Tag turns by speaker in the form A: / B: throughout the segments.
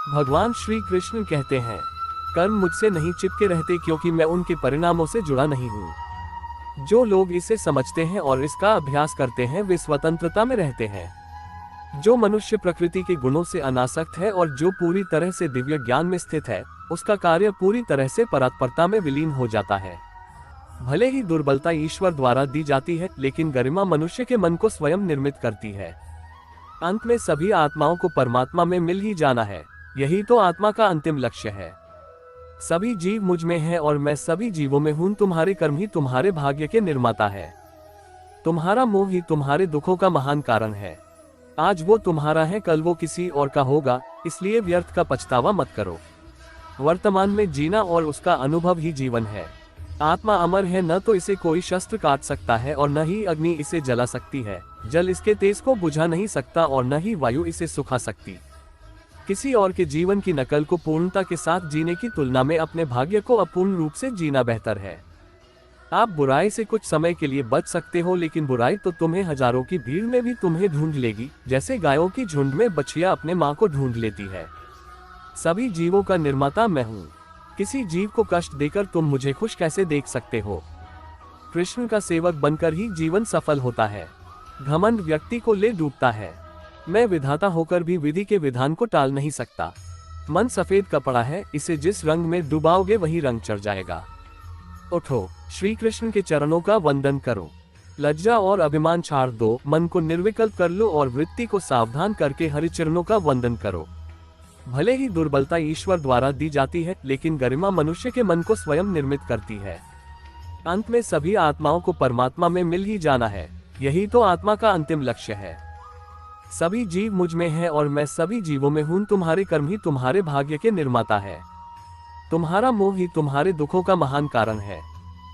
A: भगवान श्री कृष्ण कहते हैं, कर्म मुझसे नहीं चिपके रहते क्योंकि मैं उनके परिणामों से जुड़ा नहीं हूँ। जो लोग इसे समझते हैं और इसका अभ्यास करते हैं वे स्वतंत्रता में रहते हैं। जो मनुष्य प्रकृति के गुणों से अनासक्त है और जो पूरी तरह से दिव्य ज्ञान में स्थित है, उसका कार्य पूरी तरह से परात्परता में विलीन हो जाता है। भले ही दुर्बलता ईश्वर द्वारा दी जाती है, लेकिन गरिमा मनुष्य के मन को स्वयं निर्मित करती है। अंत में सभी आत्माओं को परमात्मा में मिल ही जाना है, यही तो आत्मा का अंतिम लक्ष्य है। सभी जीव मुझ में हैं और मैं सभी जीवों में हूँ। तुम्हारे कर्म ही तुम्हारे भाग्य के निर्माता है। तुम्हारा मोह ही तुम्हारे दुखों का महान कारण है। आज वो तुम्हारा है, कल वो किसी और का होगा, इसलिए व्यर्थ का पछतावा मत करो। वर्तमान में जीना और उसका अनुभव ही जीवन है। आत्मा अमर है, न तो इसे कोई शस्त्र काट सकता है और न ही अग्नि इसे जला सकती है। जल इसके तेज को बुझा नहीं सकता और न ही वायु इसे सुखा सकती। किसी और के जीवन की नकल को पूर्णता के साथ जीने की तुलना में अपने भाग्य को अपूर्ण रूप से जीना बेहतर है। आप बुराई से कुछ समय के लिए बच सकते हो, लेकिन बुराई तो तुम्हें हजारों की भीड़ में भी तुम्हें ढूंढ लेगी, जैसे गायों की झुंड में बछिया अपने माँ को ढूंढ लेती है। सभी जीवों का निर्माता मैं हूँ। किसी जीव को कष्ट देकर तुम मुझे खुश कैसे देख सकते हो? कृष्ण का सेवक बनकर ही जीवन सफल होता है। घमंड व्यक्ति को ले डूबता है। मैं विधाता होकर भी विधि के विधान को टाल नहीं सकता। मन सफेद कपड़ा है, इसे जिस रंग में डुबाओगे वही रंग चढ़ जाएगा। उठो, श्री कृष्ण के चरणों का वंदन करो। लज्जा और अभिमान छाड़ दो, मन को निर्विकल्प कर लो और वृत्ति को सावधान करके हरिचरणों का वंदन करो। भले ही दुर्बलता ईश्वर द्वारा दी जाती है, लेकिन गरिमा मनुष्य के मन को स्वयं निर्मित करती है। अंत में सभी आत्माओं को परमात्मा में मिल ही जाना है, यही तो आत्मा का अंतिम लक्ष्य है। सभी जीव मुझ में हैं और मैं सभी जीवों में हूँ। तुम्हारे कर्म ही तुम्हारे भाग्य के निर्माता है। तुम्हारा मोह ही तुम्हारे दुखों का महान कारण है।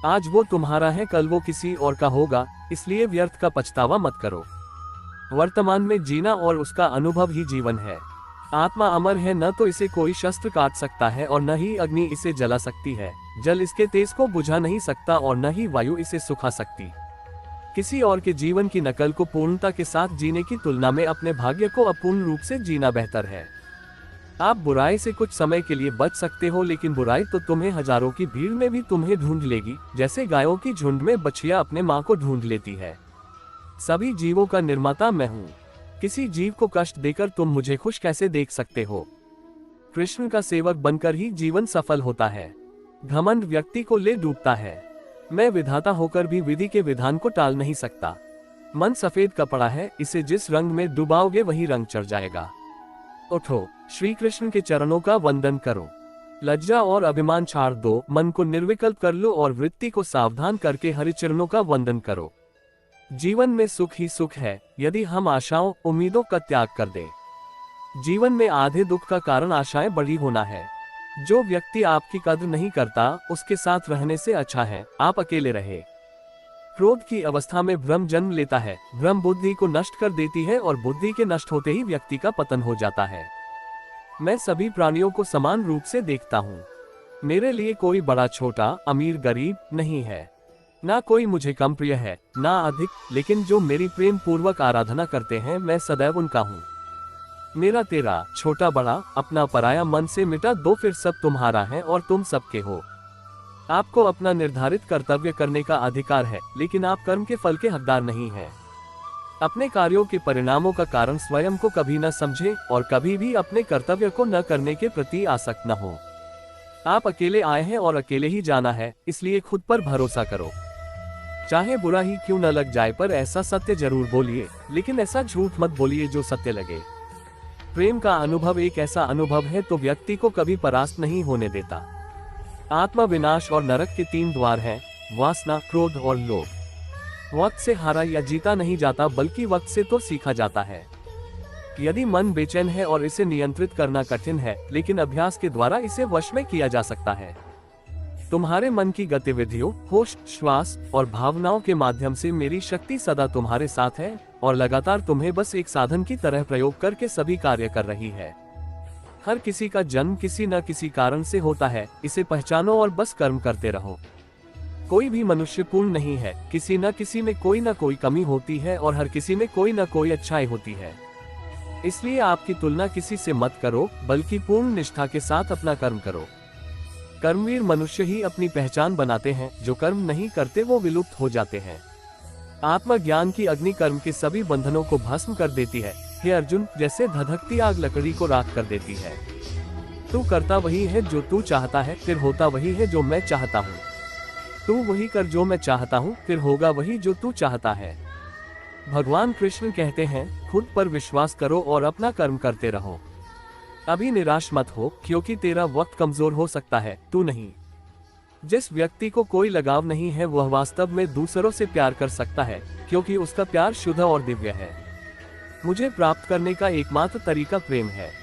A: आज वो तुम्हारा है, कल वो किसी और का होगा, इसलिए व्यर्थ का पछतावा मत करो। वर्तमान में जीना और उसका अनुभव ही जीवन है। आत्मा अमर है, न तो इसे कोई शस्त्र काट सकता है और न ही अग्नि इसे जला सकती है। जल इसके तेज को बुझा नहीं सकता और न ही वायु इसे सुखा सकती। किसी और के जीवन की नकल को पूर्णता के साथ जीने की तुलना में अपने भाग्य को अपूर्ण रूप से जीना बेहतर है। आप बुराई से कुछ समय के लिए बच सकते हो, लेकिन बुराई तो तुम्हें हजारों की भीड़ में भी तुम्हें ढूंढ लेगी, जैसे गायों की झुंड में बछिया अपने माँ को ढूंढ लेती है। सभी जीवों का निर्माता मैं हूँ। किसी जीव को कष्ट देकर तुम मुझे खुश कैसे देख सकते हो? कृष्ण का सेवक बनकर ही जीवन सफल होता है। घमंड व्यक्ति को ले डूबता है। मैं विधाता होकर भी विधि के विधान को टाल नहीं सकता। मन सफेद कपड़ा है, इसे जिस रंग में डुबाओगे वही रंग चढ़ जाएगा। उठो, श्री कृष्ण के चरणों का वंदन करो। लज्जा और अभिमान छाड़ दो, मन को निर्विकल्प कर लो और वृत्ति को सावधान करके हरिचरणों का वंदन करो। जीवन में सुख ही सुख है, यदि हम आशाओं उम्मीदों का त्याग कर दें। जीवन में आधे दुख का कारण आशाएं बड़ी होना है। जो व्यक्ति आपकी कद्र नहीं करता, उसके साथ रहने से अच्छा है आप अकेले रहे। क्रोध की अवस्था में भ्रम जन्म लेता है। भ्रम बुद्धि को नष्ट कर देती है और बुद्धि के नष्ट होते ही व्यक्ति का पतन हो जाता है। मैं सभी प्राणियों को समान रूप से देखता हूँ। मेरे लिए कोई बड़ा छोटा, अमीर गरीब नहीं है। ना कोई मुझे कम प्रिय है, ना अधिक, लेकिन जो मेरी प्रेम पूर्वक आराधना करते हैं मैं सदैव उनका हूँ। मेरा तेरा, छोटा बड़ा, अपना पराया मन से मिटा दो, फिर सब तुम्हारा है और तुम सबके हो। आपको अपना निर्धारित कर्तव्य करने का अधिकार है, लेकिन आप कर्म के फल के हकदार नहीं हैं। अपने कार्यों के परिणामों का कारण स्वयं को कभी न समझे और कभी भी अपने कर्तव्य को न करने के प्रति आसक्त न हो। आप अकेले आए हैं और अकेले ही जाना है, इसलिए खुद पर भरोसा करो। चाहे बुरा ही क्यों न लग जाए, पर ऐसा सत्य जरूर बोलिए, लेकिन ऐसा झूठ मत बोलिए जो सत्य लगे। प्रेम का अनुभव एक ऐसा अनुभव है तो व्यक्ति को कभी परास्त नहीं होने देता। आत्मा विनाश और नरक के 3 द्वार हैं, वासना, क्रोध और लोभ। वक्त से हारा या जीता नहीं जाता, बल्कि वक्त से तो सीखा जाता है। यदि मन बेचैन है और इसे नियंत्रित करना कठिन है, लेकिन अभ्यास के द्वारा इसे वश में किया जा सकता है। तुम्हारे मन की गतिविधियों, होश, श्वास और भावनाओं के माध्यम से मेरी शक्ति सदा तुम्हारे साथ है और लगातार तुम्हें बस एक साधन की तरह प्रयोग करके सभी कार्य कर रही है। हर किसी का जन्म किसी न किसी कारण से होता है, इसे पहचानो और बस कर्म करते रहो। कोई भी मनुष्य पूर्ण नहीं है, किसी न किसी में कोई न कोई कमी होती है और हर किसी में कोई न कोई अच्छाई होती है। इसलिए आपकी तुलना किसी से मत करो, बल्कि पूर्ण निष्ठा के साथ अपना कर्म करो। कर्मवीर मनुष्य ही अपनी पहचान बनाते हैं, जो कर्म नहीं करते वो विलुप्त हो जाते हैं। आत्मज्ञान की अग्नि कर्म के सभी बंधनों को भस्म कर देती है। हे अर्जुन, जैसे धधकती आग लकड़ी को राख कर देती है। तू करता वही है जो तू चाहता है, फिर होता वही है जो मैं चाहता हूँ। तू वही कर जो मैं चाहता हूँ, फिर होगा वही जो तू चाहता है। भगवान कृष्ण कहते हैं, खुद पर विश्वास करो और अपना कर्म करते रहो। अभी निराश मत हो, क्योंकि तेरा वक्त कमजोर हो सकता है, तू नहीं। जिस व्यक्ति को कोई लगाव नहीं है वह वास्तव में दूसरों से प्यार कर सकता है, क्योंकि उसका प्यार शुद्ध और दिव्य है। मुझे प्राप्त करने का एकमात्र तरीका प्रेम है।